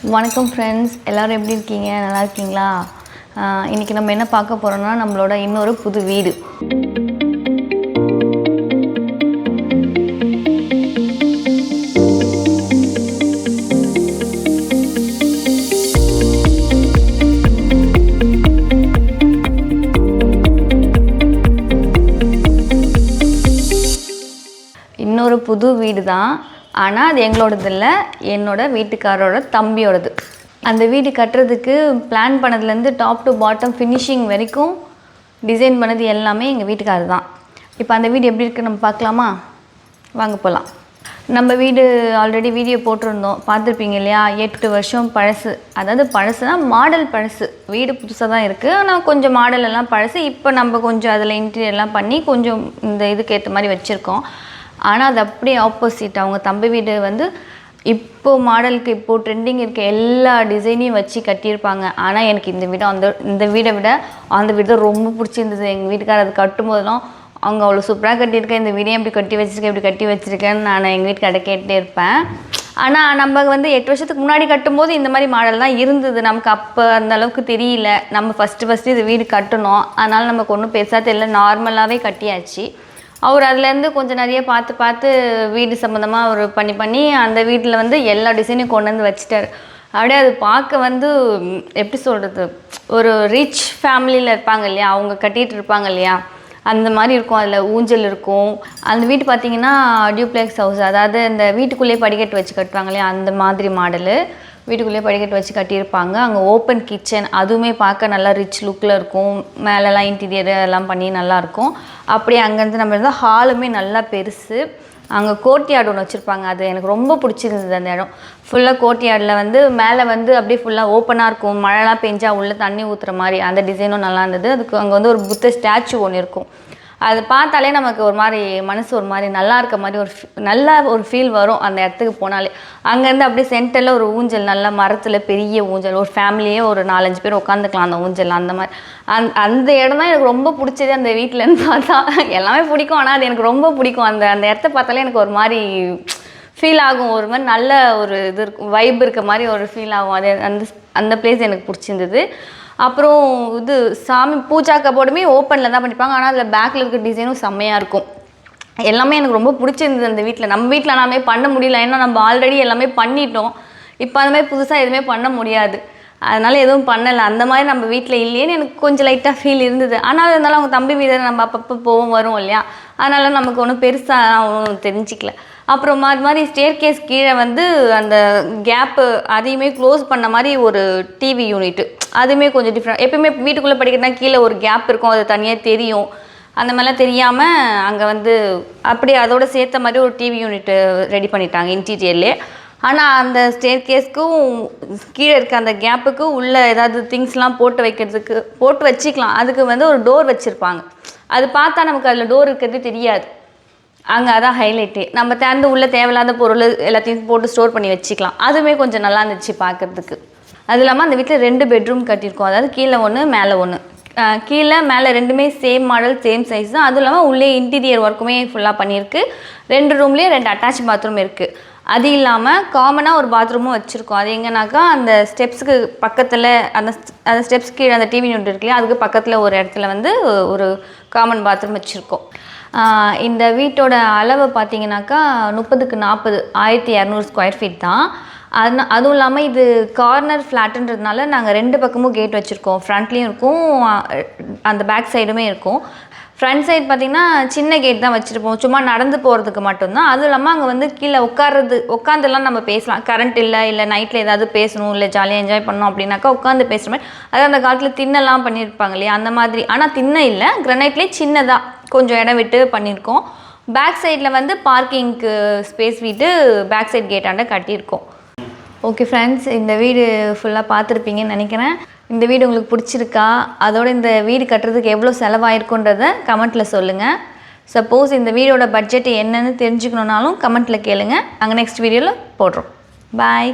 வணக்கம் ஃப்ரெண்ட்ஸ், எல்லோரும் எப்படி இருக்கீங்க? நல்லா இருக்கீங்களா? இன்றைக்கி நம்ம என்ன பார்க்க போகிறோம்னா நம்மளோட இன்னொரு புது வீடு. இன்னொரு புது வீடு தான், ஆனால் அது எங்களோடது இல்லை, என்னோட வீட்டுக்காரோட தம்பியோடது. அந்த வீடு கட்டுறதுக்கு பிளான் பண்ணதுலேருந்து டாப் டு பாட்டம் ஃபினிஷிங் வரைக்கும் டிசைன் பண்ணது எல்லாமே எங்கள் வீட்டுக்காரர் தான். இப்போ அந்த வீடு எப்படி இருக்குன்னு நம்ம பார்க்கலாமா? வாங்க போகலாம். நம்ம வீடு ஆல்ரெடி வீடியோ போட்டிருந்தோம், பார்த்துருப்பீங்க இல்லையா? 8 வருஷம் பழசு. அதாவது பழசுனா மாடல் பழசு, வீடு புதுசாக தான் இருக்குது, ஆனால் கொஞ்சம் மாடல் எல்லாம் பழசு. இப்போ நம்ம கொஞ்சம் அதில் இன்டீரியர்லாம் பண்ணி கொஞ்சம் இந்த இதுக்கு ஏற்ற மாதிரி வச்சுருக்கோம். ஆனால் அது அப்படியே ஆப்போசிட். அவங்க தம்பி வீடு வந்து இப்போது மாடலுக்கு இப்போது ட்ரெண்டிங் இருக்க எல்லா டிசைனையும் வச்சு கட்டியிருப்பாங்க. ஆனால் எனக்கு இந்த வீடை விட அந்த வீடு தான் ரொம்ப பிடிச்சிருந்தது. எங்கள் வீட்டுக்காரர் அது கட்டும்போதெல்லாம் அவங்க அவ்வளோ சூப்பராக கட்டியிருக்கேன், இந்த வீடையும் இப்படி கட்டி வச்சுருக்கேன்னு நான் எங்கள் வீட்டுக்கார்ட்ட கேட்டே இருப்பேன். ஆனால் நம்ம வந்து 8 வருஷத்துக்கு முன்னாடி கட்டும்போது இந்த மாதிரி மாடல் தான் இருந்தது. நமக்கு அப்போ அந்த அளவுக்கு தெரியல. நம்ம ஃபஸ்ட்டு இது வீடு கட்டணும், அதனால் நமக்கு ஒன்றும் பெருசாக தெரியல, நார்மலாகவே கட்டியாச்சு. அவர் அதுலேருந்து கொஞ்சம் நிறைய பார்த்து வீடு சம்மந்தமாக அவர் பண்ணி அந்த வீட்டில் வந்து எல்லா டிசைனையும் கொண்டு வந்து வச்சுட்டார். அப்படியே அது பார்க்க வந்து எப்படி சொல்கிறது, ஒரு ரிச் ஃபேமிலியில் இருப்பாங்க இல்லையா, அவங்க கட்டிகிட்டு இருப்பாங்க இல்லையா, அந்த மாதிரி இருக்கும். அதில் ஊஞ்சல் இருக்கும். அந்த வீட்டு பார்த்திங்கன்னா டியூப்ளெக்ஸ் ஹவுஸ், அதாவது இந்த வீட்டுக்குள்ளேயே படிக்கட்டு வச்சு கட்டுவாங்க இல்லையா, அந்த மாதிரி மாடலு. வீட்டுக்குள்ளேயே படிக்கட்டு வச்சு கட்டியிருப்பாங்க. அங்கே ஓப்பன் கிச்சன், அதுவுமே பார்க்க நல்லா ரிச் லுக்கில் இருக்கும். மேலெலாம் இன்டீரியர் எல்லாம் பண்ணி நல்லாயிருக்கும். அப்படியே அங்கேருந்து நம்ம இருந்தால் ஹாலுமே நல்லா பெருசு. அங்கே கோர்ட்யார்டு ஒன்று வச்சுருப்பாங்க, அது எனக்கு ரொம்ப பிடிச்சிருந்தது. அந்த இடம் ஃபுல்லாக கோர்ட்யார்டில் வந்து மேலே வந்து அப்படியே ஃபுல்லாக ஓப்பனாக இருக்கும். மழைலாம் பெஞ்சா உள்ளே தண்ணி ஊற்றுற மாதிரி அந்த டிசைனும் நல்லா இருந்தது. அதுக்கு அங்கே வந்து ஒரு புத்த ஸ்டாச்சு ஒன்று இருக்கும். அது பார்த்தாலே நமக்கு ஒரு மாதிரி மனசு ஒரு மாதிரி நல்லா இருக்க மாதிரி நல்ல ஒரு ஃபீல் வரும் அந்த இடத்துக்கு போனாலே. அங்கேருந்து அப்படியே சென்டரில் ஒரு ஊஞ்சல், நல்ல மரத்தில் பெரிய ஊஞ்சல், ஒரு ஃபேமிலியே ஒரு 4-5 பேர் உட்காந்துக்கலாம் அந்த ஊஞ்சல். அந்த மாதிரி அந்த இடம் தான் எனக்கு ரொம்ப பிடிச்சது. அந்த வீட்டிலேருந்து பார்த்தா எல்லாமே பிடிக்கும், ஆனால் அது எனக்கு ரொம்ப பிடிக்கும். அந்த இடத்த பார்த்தாலே எனக்கு ஒரு மாதிரி ஃபீல் ஆகும், ஒரு மாதிரி நல்ல ஒரு இது இருக்கும், வைப் இருக்க மாதிரி ஒரு ஃபீல் ஆகும். அது அந்த பிளேஸ் எனக்கு பிடிச்சிருந்தது. அப்புறம் இது சாமி பூஜா கபோர்டுமே ஓப்பனில் தான் பண்ணிப்பாங்க, ஆனால் அதில் பேக்கில் இருக்க டிசைனும் செம்மையாக இருக்கும். எல்லாமே எனக்கு ரொம்ப பிடிச்சிருந்தது அந்த வீட்டில். நம்ம வீட்டில் எல்லாமே பண்ண முடியல, ஏன்னா நம்ம ஆல்ரெடி எல்லாமே பண்ணிட்டோம். இப்போ அந்த மாதிரி புதுசாக எதுவுமே பண்ண முடியாது, அதனால் எதுவும் பண்ணலை. அந்த மாதிரி நம்ம வீட்டில் இல்லையேன்னு எனக்கு கொஞ்சம் லைட்டாக ஃபீல் இருந்தது. ஆனால் இருந்தாலும் அவங்க தம்பி வீடு நம்ம அப்பப்போ போவோம் வரும் இல்லையா, அதனால் நமக்கு ஒன்றும் பெருசாக ஒன்றும் தெரிஞ்சிக்கல. அப்புறம் மாதிரி ஸ்டேர் கேஸ் கீழே வந்து அந்த கேப்பு அதையுமே க்ளோஸ் பண்ண மாதிரி ஒரு டிவி யூனிட்டு, அதுவுமே கொஞ்சம் டிஃப்ரெண்ட். எப்பயுமே வீட்டுக்குள்ளே படிக்கிறதுனா கீழே ஒரு கேப் இருக்கும், அது தனியாக தெரியும். அந்த மாதிரிலாம் தெரியாமல் அங்கே வந்து அப்படியே அதோடு சேர்த்த மாதிரி ஒரு டிவி யூனிட்டு ரெடி பண்ணிட்டாங்க இன்டீரியர்லேயே. ஆனால் அந்த ஸ்டேர் கேஸ்க்கும் கீழே இருக்க அந்த கேப்புக்கு உள்ளே ஏதாவது திங்ஸ்லாம் போட்டு வச்சுக்கலாம். அதுக்கு வந்து ஒரு டோர் வச்சுருப்பாங்க. அது பார்த்தா நமக்கு அதில் டோர் இருக்கிறது தெரியாது. அங்கே அதான் ஹைலைட்டே. நம்ம திறந்து உள்ளே தேவையில்லாத பொருள் எல்லாத்தையும் போட்டு ஸ்டோர் பண்ணி வச்சுக்கலாம். அதுவுமே கொஞ்சம் நல்லா இருந்துச்சு பார்க்குறதுக்கு. அது இல்லாமல் அந்த வீட்டில் 2 பெட்ரூம் கட்டியிருக்கோம், அதாவது கீழே ஒன்று மேலே ஒன்று. கீழே மேலே ரெண்டுமே சேம் மாடல் சேம் சைஸ் தான். அதுவும் இல்லாமல் உள்ளே இன்டீரியர் ஒர்க்குமே ஃபுல்லாக பண்ணியிருக்கு. 2 ரூம்லேயே 2 அட்டாச் பாத்ரூம் இருக்குது. அது இல்லாமல் காமனாக ஒரு பாத்ரூமும் வச்சுருக்கோம். அது எங்கேனாக்கா அந்த ஸ்டெப்ஸுக்கு பக்கத்தில் அந்த ஸ்டெப்ஸ் கீழே அந்த டிவி யூனிட் இருக்கு இல்லையா, அதுக்கு பக்கத்தில் ஒரு இடத்துல வந்து ஒரு காமன் பாத்ரூம் வச்சுருக்கோம். இந்த வீட்டோட அளவு பார்த்திங்கனாக்கா 30x 40, 1200 ஸ்கொயர் ஃபீட் தான். அதுவும் இல்லாமல் இது கார்னர் ஃப்ளாட்டுன்றதுனால நாங்கள் 2 பக்கமும் கேட் வச்சுருக்கோம். ஃப்ரண்ட்லேயும் இருக்கும், அந்த பேக் சைடுமே இருக்கும். ஃப்ரண்ட் சைடு பார்த்திங்கன்னா சின்ன கேட் தான் வச்சுருப்போம், சும்மா நடந்து போகிறதுக்கு மட்டும்தான். அதுவும் இல்லாமல் அங்கே வந்து கீழே உட்காந்துலாம் நம்ம பேசலாம். கரண்ட் இல்லை நைட்டில் ஏதாவது பேசணும், இல்லை ஜாலியாக என்ஜாய் பண்ணணும் அப்படின்னாக்கா உட்காந்து பேசுகிற மாதிரி. அதாவது அந்த காலத்தில் திண்ணெல்லாம் பண்ணியிருப்பாங்க இல்லையா, அந்த மாதிரி. ஆனால் திண்ணை இல்லை, கிரனைட்லேயே சின்னதாக கொஞ்சம் இடம் விட்டு பண்ணியிருக்கோம். பேக் சைடில் வந்து பார்க்கிங்க்கு ஸ்பேஸ் விட்டு பேக் சைட் கேட்டாண்ட கட்டியிருக்கோம். ஓகே ஃப்ரெண்ட்ஸ், இந்த வீடு ஃபுல்லாக பார்த்துருப்பீங்கன்னு நினைக்கிறேன். இந்த வீடு உங்களுக்கு பிடிச்சிருக்கா? அதோடு இந்த வீடு கட்டுறதுக்கு எவ்வளோ செலவாயிருக்குன்றதை கமெண்ட்டில் சொல்லுங்கள். சப்போஸ் இந்த வீடோட பட்ஜெட் என்னன்னு தெரிஞ்சுக்கணுன்னாலும் கமெண்ட்டில் கேளுங்க, நாங்கள் நெக்ஸ்ட் வீடியோவில் போடுறோம். பாய்.